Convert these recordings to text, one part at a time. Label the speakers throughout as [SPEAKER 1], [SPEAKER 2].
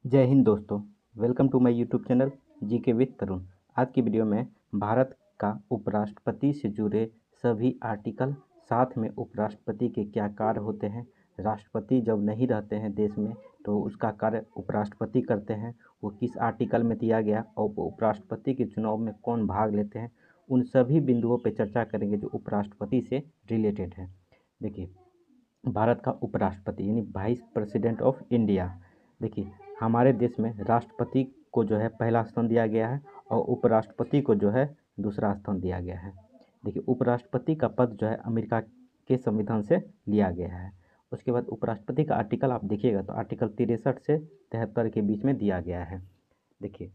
[SPEAKER 1] जय हिंद दोस्तों। Welcome to my YouTube channel GK with Tarun. आज की वीडियो में भारत का उपराष्ट्रपति से जुड़े सभी आर्टिकल, साथ में उपराष्ट्रपति के क्या कार्य होते हैं, राष्ट्रपति जब नहीं रहते हैं देश में तो उसका कार्य उपराष्ट्रपति करते हैं, वो किस आर्टिकल में दिया गया और उपराष्ट्रपति के चुनाव में कौन भाग लेते हैं, उन सभी बिंदुओं पर चर्चा करेंगे जो उपराष्ट्रपति से रिलेटेड है। देखिए, भारत का उपराष्ट्रपति यानी वाइस प्रेसिडेंट ऑफ इंडिया। देखिए, हमारे देश में राष्ट्रपति को जो है पहला स्थान दिया गया है और उपराष्ट्रपति को जो है दूसरा स्थान दिया गया है। देखिए, उपराष्ट्रपति का पद जो है अमेरिका के संविधान से लिया गया है। उसके बाद उपराष्ट्रपति का आर्टिकल आप देखिएगा तो आर्टिकल 63 से 73 के बीच में दिया गया है। देखिए,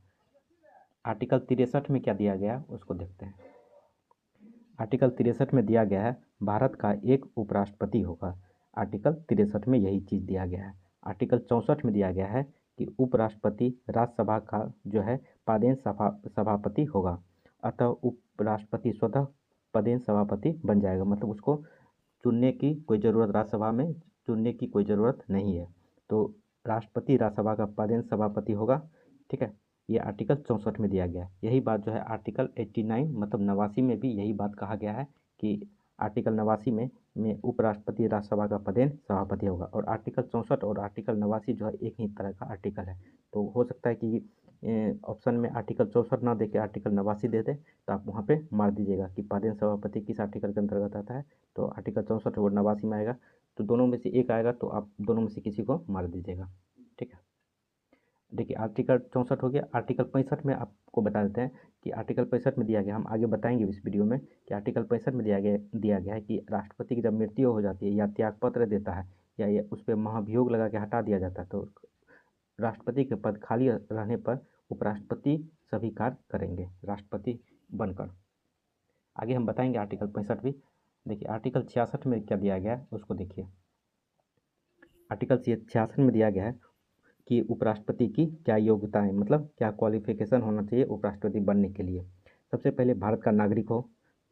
[SPEAKER 1] आर्टिकल 63 में क्या दिया गया उसको देखते हैं। आर्टिकल 63 में दिया गया है भारत का एक उपराष्ट्रपति होगा। आर्टिकल 63 में यही चीज़ दिया गया है। आर्टिकल 64 में दिया गया है कि उपराष्ट्रपति राज्यसभा का जो है पदेन सभापति होगा। अतः उपराष्ट्रपति स्वतः पदेन सभापति बन जाएगा, मतलब उसको चुनने की कोई ज़रूरत, राज्यसभा में चुनने की कोई ज़रूरत नहीं है। तो राष्ट्रपति राज्यसभा का पदेन सभापति होगा। ठीक है, ये आर्टिकल 64 में दिया गया है। यही बात जो है आर्टिकल 89 मतलब 89 में भी यही बात कहा गया है कि आर्टिकल 89 में उपराष्ट्रपति राज्यसभा का पदेन सभापति होगा। और आर्टिकल 64 और आर्टिकल 89 जो है एक ही तरह का आर्टिकल है। तो हो सकता है कि ऑप्शन में आर्टिकल 64 ना दे के आर्टिकल 89 दे दे, तो आप वहाँ पे मार दीजिएगा कि पदेन सभापति किस आर्टिकल के अंतर्गत आता है। तो आर्टिकल 64 और 89 में आएगा, तो दोनों में से एक आएगा, तो आप दोनों में से किसी को मार दीजिएगा। ठीक है, देखिए आर्टिकल 64 हो गया। आर्टिकल 65 में आपको बता देते हैं कि आर्टिकल 65 में दिया गया, हम आगे बताएंगे इस वीडियो में कि आर्टिकल 65 में दिया गया है कि राष्ट्रपति की जब मृत्यु हो जाती है या त्यागपत्र देता है या ये उस पर महाभियोग लगा के हटा दिया जाता है, तो राष्ट्रपति के पद खाली रहने पर उपराष्ट्रपति सभी कार्य करेंगे राष्ट्रपति बनकर। आगे हम बताएंगे आर्टिकल 65 भी। देखिए, आर्टिकल 66 में क्या दिया गया है उसको देखिए। आर्टिकल 66 में दिया गया है कि उपराष्ट्रपति की क्या योग्यताएं, मतलब क्या क्वालिफिकेशन होना चाहिए उपराष्ट्रपति बनने के लिए। सबसे पहले भारत का नागरिक हो,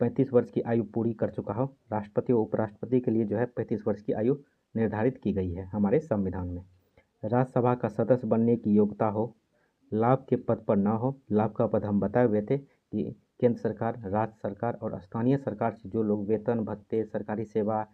[SPEAKER 1] 35 वर्ष की आयु पूरी कर चुका हो। राष्ट्रपति व उपराष्ट्रपति के लिए जो है 35 वर्ष की आयु निर्धारित की गई है हमारे संविधान में। राज्यसभा का सदस्य बनने की योग्यता हो, लाभ के पद पर ना हो। लाभ का पद हम बताए हुए थे कि केंद्र सरकार, राज्य सरकार और स्थानीय सरकार से जो लोग वेतन भत्ते, सरकारी सेवा,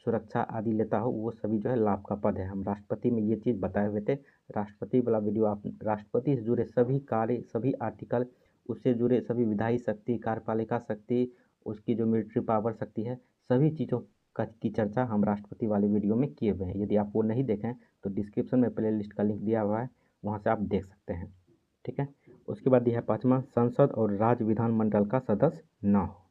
[SPEAKER 1] सुरक्षा आदि लेता हो, वो सभी जो है लाभ का पद है। हम राष्ट्रपति में ये चीज़ बताए हुए थे। राष्ट्रपति वाला वीडियो आप राष्ट्रपति से जुड़े सभी कार्य, सभी आर्टिकल, उससे जुड़े सभी विधायी शक्ति, कार्यपालिका शक्ति, उसकी जो मिलिट्री पावर शक्ति है, सभी चीज़ों की चर्चा हम राष्ट्रपति वाले वीडियो में किए हुए हैं। यदि आप वो नहीं देखें तो डिस्क्रिप्शन में प्ले लिस्ट का लिंक दिया हुआ है, वहाँ से आप देख सकते हैं। ठीक है, उसके बाद यह है 5वां, संसद और राज्य विधानमंडल का सदस्य ना हो।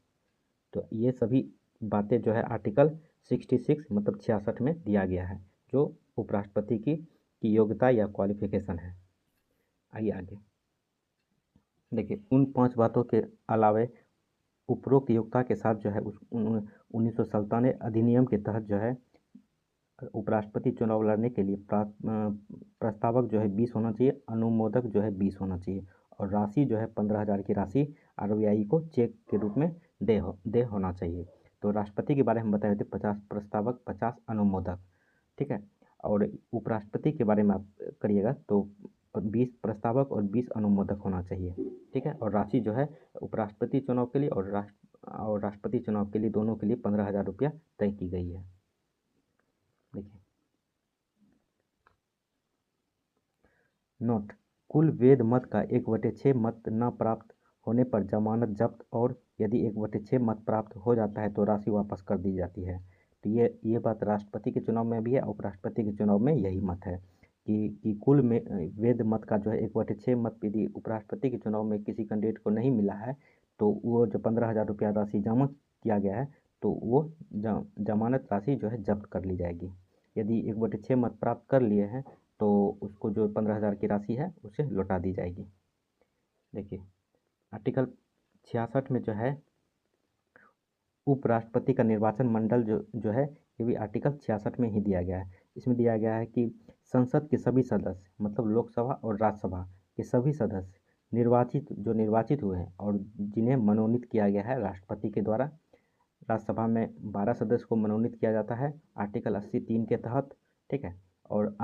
[SPEAKER 1] तो ये सभी बातें जो है आर्टिकल 66 मतलब 66 में दिया गया है, जो उपराष्ट्रपति की योग्यता या क्वालिफिकेशन है। आइए आगे देखिए, उन 5 बातों के अलावे उपरोक्त योग्यता के साथ जो है 1997 अधिनियम के तहत जो है उपराष्ट्रपति चुनाव लड़ने के लिए प्रस्तावक जो है 20 होना चाहिए, अनुमोदक जो है 20 होना चाहिए और राशि जो है 15,000 की राशि आरबीआई को चेक के रूप में दे होना चाहिए। तो राष्ट्रपति के बारे में बताए थे 50 प्रस्तावक, 50 अनुमोदक। ठीक है, और उपराष्ट्रपति के बारे में आप करिएगा तो 20 प्रस्तावक और 20 अनुमोदक होना चाहिए। ठीक है, और राशि जो है उपराष्ट्रपति चुनाव के लिए और राष्ट्रपति चुनाव के लिए दोनों के लिए 15,000 रुपया तय की गई है। देखिए, नोट, कुल वेद मत का 1/6 मत न प्राप्त होने पर जमानत जब्त और यदि 1/6 मत प्राप्त हो जाता है तो राशि वापस कर दी जाती है। तो ये बात राष्ट्रपति के चुनाव में भी है, उपराष्ट्रपति के चुनाव में यही मत है कि कुल में वेद मत का जो है 1/6 मत यदि उपराष्ट्रपति के चुनाव में किसी कैंडिडेट को नहीं मिला है तो वो जो 15,000 रुपया राशि जमा किया गया है तो वो जमानत राशि जो है जब्त कर ली जाएगी। यदि 1/6 मत प्राप्त कर लिए हैं तो उसको जो 15,000 की राशि है उसे लौटा दी जाएगी। देखिए, आर्टिकल 66 में जो है उपराष्ट्रपति का निर्वाचन मंडल जो है ये भी आर्टिकल 66 में ही दिया गया है। इसमें दिया गया है कि संसद के सभी सदस्य मतलब लोकसभा और राज्यसभा के सभी सदस्य निर्वाचित हुए हैं और जिन्हें मनोनीत किया गया है राष्ट्रपति के द्वारा। राज्यसभा में 12 सदस्य को मनोनीत किया जाता है आर्टिकल 80(3) के तहत। ठीक है, और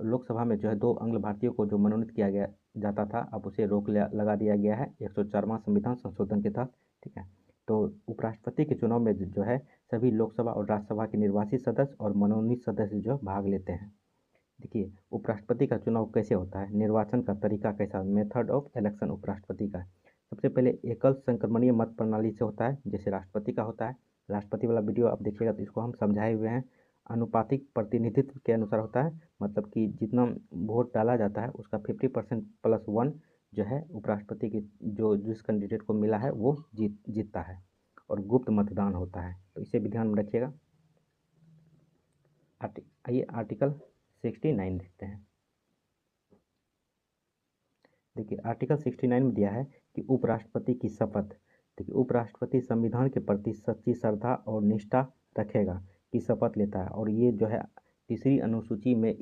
[SPEAKER 1] लोकसभा में जो है 2 आंग्ल भारतीयों को जो मनोनीत किया गया जाता था, अब उसे रोक लगा दिया गया है 104वां संविधान संशोधन के तहत। ठीक है, तो उपराष्ट्रपति के चुनाव में जो है सभी लोकसभा और राज्यसभा के निर्वाचित सदस्य और मनोनीत सदस्य जो भाग लेते हैं। देखिए, उपराष्ट्रपति का चुनाव कैसे होता है, निर्वाचन का तरीका कैसा, मेथड ऑफ इलेक्शन उपराष्ट्रपति का। सबसे पहले एकल संक्रमणीय मत प्रणाली से होता है, जैसे राष्ट्रपति का होता है। राष्ट्रपति वाला वीडियो आप देखिएगा तो इसको हम समझाए हुए हैं। अनुपातिक प्रतिनिधित्व के अनुसार होता है, मतलब कि जितना वोट डाला जाता है उसका 50% + 1 जो है उपराष्ट्रपति की जिस कैंडिडेट को मिला है वो जीतता है। और गुप्त मतदान होता है, तो इसे भी ध्यान में रखिएगा। आइए आर्टिकल 69 देखते हैं। देखिए, आर्टिकल 69 में दिया है कि उपराष्ट्रपति की शपथ। देखिए, उपराष्ट्रपति संविधान के प्रति सच्ची श्रद्धा और निष्ठा रखेगा की शपथ लेता है। और ये जो है तीसरी अनुसूची में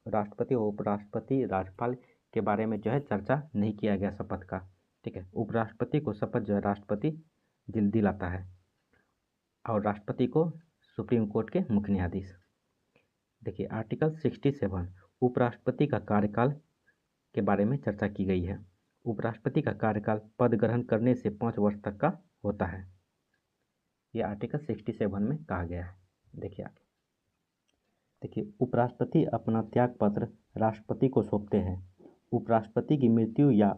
[SPEAKER 1] राष्ट्रपति और उपराष्ट्रपति राज्यपाल के बारे में जो है चर्चा नहीं किया गया शपथ का। ठीक है, उपराष्ट्रपति को शपथ जो है राष्ट्रपति दिलाता है और राष्ट्रपति को सुप्रीम कोर्ट के मुख्य न्यायाधीश। देखिए, आर्टिकल 67 उपराष्ट्रपति का कार्यकाल के बारे में चर्चा की गई है। उपराष्ट्रपति का कार्यकाल पद ग्रहण करने से 5 वर्ष तक का होता है, ये आर्टिकल 67 में कहा गया है। देखिए आगे, देखिए, उपराष्ट्रपति अपना त्यागपत्र राष्ट्रपति को सौंपते हैं। उपराष्ट्रपति की मृत्यु या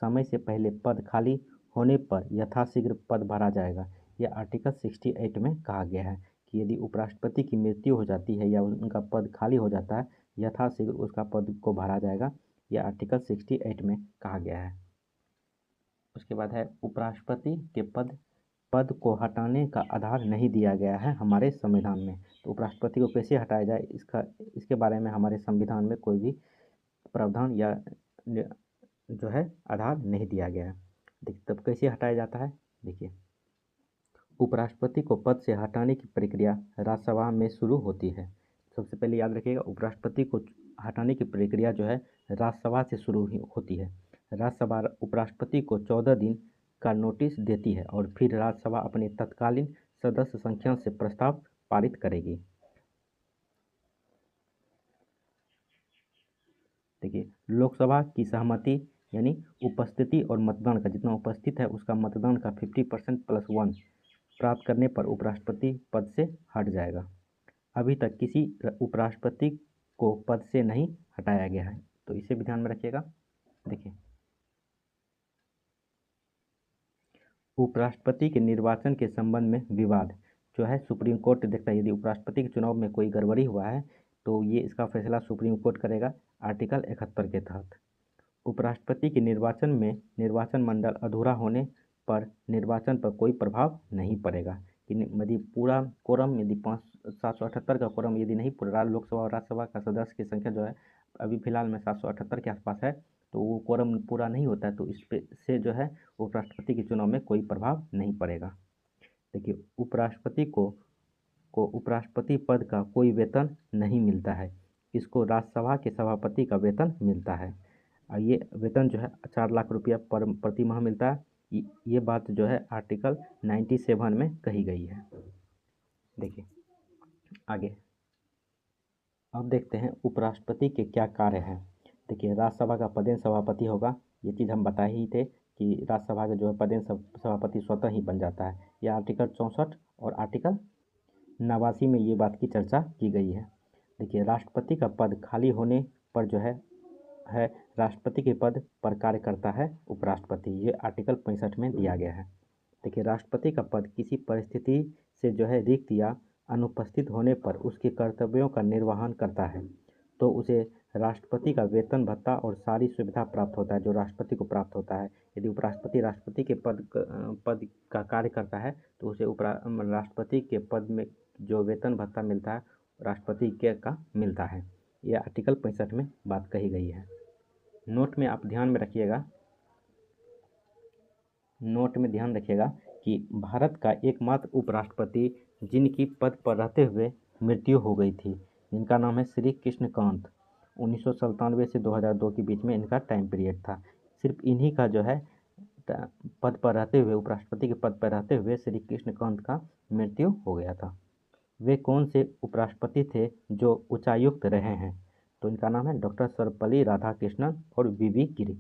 [SPEAKER 1] समय से पहले पद खाली होने पर यथाशीघ्र पद भरा जाएगा। यह आर्टिकल 68 में कहा गया है कि यदि उपराष्ट्रपति की मृत्यु हो जाती है या उनका पद खाली हो जाता है, यथाशीघ्र उसका पद को भरा जाएगा। यह आर्टिकल 68 में कहा गया है। उसके बाद है उपराष्ट्रपति के पद को हटाने का आधार नहीं दिया गया है हमारे संविधान में। तो उपराष्ट्रपति को कैसे हटाया जाए इसके बारे में हमारे संविधान में कोई भी प्रावधान या जो है आधार नहीं दिया गया है। देखिए, तब कैसे हटाया जाता है। देखिए, उपराष्ट्रपति को पद से हटाने की प्रक्रिया राज्यसभा में शुरू होती है। सबसे पहले याद रखिएगा, उपराष्ट्रपति को हटाने की प्रक्रिया जो है राज्यसभा से शुरू होती है। राज्यसभा उपराष्ट्रपति को 14 दिन का नोटिस देती है और फिर राज्यसभा अपने तत्कालीन सदस्य संख्या से प्रस्ताव पारित करेगी। देखिए, लोकसभा की सहमति यानी उपस्थिति और मतदान का, जितना उपस्थित है उसका मतदान का 50% + 1 प्राप्त करने पर उपराष्ट्रपति पद से हट जाएगा। अभी तक किसी उपराष्ट्रपति को पद से नहीं हटाया गया है, तो इसे भी ध्यान में रखिएगा। देखिए, उपराष्ट्रपति के निर्वाचन के संबंध में विवाद जो है सुप्रीम कोर्ट देखता है। यदि उपराष्ट्रपति के चुनाव में कोई गड़बड़ी हुआ है तो ये इसका फैसला सुप्रीम कोर्ट करेगा आर्टिकल 71 के तहत। उपराष्ट्रपति के निर्वाचन में निर्वाचन मंडल अधूरा होने पर निर्वाचन पर कोई प्रभाव नहीं पड़ेगा। यदि पूरा कोरम, यदि 778 का कोरम यदि नहीं पूरा, लोकसभा और राज्यसभा का सदस्य की संख्या जो है अभी फिलहाल में 778 के आसपास है, तो वो कोरम पूरा नहीं होता है, तो इस पे से जो है उपराष्ट्रपति के चुनाव में कोई प्रभाव नहीं पड़ेगा। देखिए, उपराष्ट्रपति को उपराष्ट्रपति पद का कोई वेतन नहीं मिलता है। इसको राज्यसभा के सभापति का वेतन मिलता है। और ये वेतन जो है 4 लाख रुपया प्रति माह मिलता है। ये बात जो है आर्टिकल 97 में कही गई है। देखिए आगे, अब देखते हैं उपराष्ट्रपति के क्या कार्य हैं। देखिए, राज्यसभा का पदेन सभापति होगा, ये चीज़ हम बताए ही थे कि राज्यसभा का जो है पदेन सभापति स्वतः ही बन जाता है। यह आर्टिकल 64 और आर्टिकल 89 में ये बात की चर्चा की गई है। देखिए, राष्ट्रपति का पद खाली होने पर जो है राष्ट्रपति के पद पर कार्य करता है उपराष्ट्रपति, ये आर्टिकल 65 में दिया गया है। देखिए, राष्ट्रपति का पद किसी परिस्थिति से जो है रिक्त या अनुपस्थित होने पर उसके कर्तव्यों का निर्वहन करता है तो उसे राष्ट्रपति का वेतन भत्ता और सारी सुविधा प्राप्त होता है जो राष्ट्रपति को प्राप्त होता है। यदि उपराष्ट्रपति राष्ट्रपति के पद का कार्य करता है तो उसे राष्ट्रपति के पद में जो वेतन भत्ता मिलता है राष्ट्रपति के का मिलता है। यह आर्टिकल 65 में बात कही गई है। नोट में आप ध्यान में रखिएगा, नोट में ध्यान रखिएगा कि भारत का एकमात्र उपराष्ट्रपति जिनकी पद पर रहते हुए मृत्यु हो गई थी, इनका नाम है श्री कृष्णकांत। 1997 से 2002 के बीच में इनका टाइम पीरियड था। सिर्फ इन्हीं का जो है पद पर रहते हुए, उपराष्ट्रपति के पद पर रहते हुए श्री कृष्णकांत का मृत्यु हो गया था। वे कौन से उपराष्ट्रपति थे जो उच्चायुक्त रहे हैं? तो इनका नाम है डॉक्टर सर्वपल्ली राधाकृष्णन और वीवी गिरी।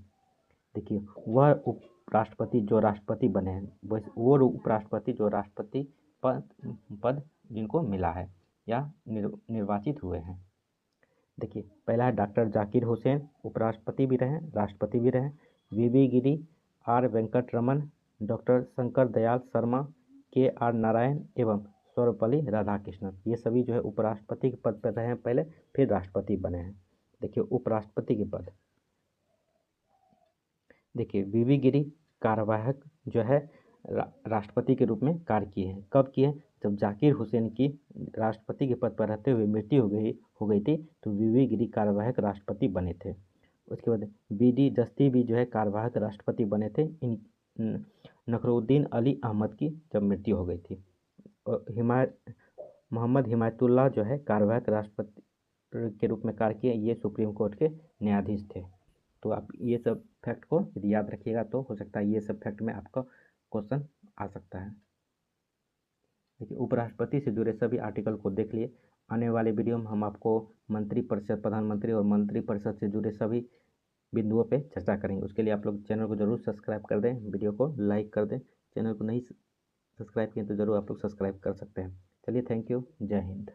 [SPEAKER 1] देखिए, वह उपराष्ट्रपति जो राष्ट्रपति बने हैं, वो उपराष्ट्रपति जो राष्ट्रपति पद जिनको मिला है या निर्वाचित हुए हैं। देखिए, पहला है डॉक्टर जाकिर हुसैन, उपराष्ट्रपति भी रहे, राष्ट्रपति भी रहे। वीवी गिरी, आर वेंकट रमन, डॉक्टर शंकर दयाल शर्मा, के आर नारायण एवं सर्वपल्ली राधाकृष्णन, ये सभी जो है उपराष्ट्रपति के पद पर रहे हैं पहले, फिर राष्ट्रपति बने हैं। देखिए, उपराष्ट्रपति के पद, देखिए वीवी गिरी कार्यवाहक जो है राष्ट्रपति के रूप में कार्य किए हैं। कब किए? जब जाकिर हुसैन की राष्ट्रपति के पद पर रहते हुए मृत्यु हो गई थी, तो वीवी गिरी कार्यवाहक राष्ट्रपति बने थे। उसके बाद बीडी दस्ती भी जो है कार्यवाहक राष्ट्रपति बने थे। इन नखरुद्दीन अली अहमद की जब मृत्यु हो गई थी। और मोहम्मद हिमायतुल्लाह जो है कार्यवाहक राष्ट्रपति के रूप में कार्य किए, ये सुप्रीम कोर्ट के न्यायाधीश थे। तो आप ये सब फैक्ट को यदि याद रखिएगा तो हो सकता है ये सब फैक्ट में आपका क्वेश्चन आ सकता है। देखिए, उपराष्ट्रपति से जुड़े सभी आर्टिकल को देख लिए। आने वाले वीडियो में हम आपको मंत्रिपरिषद, प्रधानमंत्री और मंत्रिपरिषद से जुड़े सभी बिंदुओं पे चर्चा करेंगे। उसके लिए आप लोग चैनल को जरूर सब्सक्राइब कर दें, वीडियो को लाइक कर दें। चैनल को नहीं सब्सक्राइब किए तो ज़रूर आप लोग सब्सक्राइब कर सकते हैं। चलिए, थैंक यू, जय हिंद।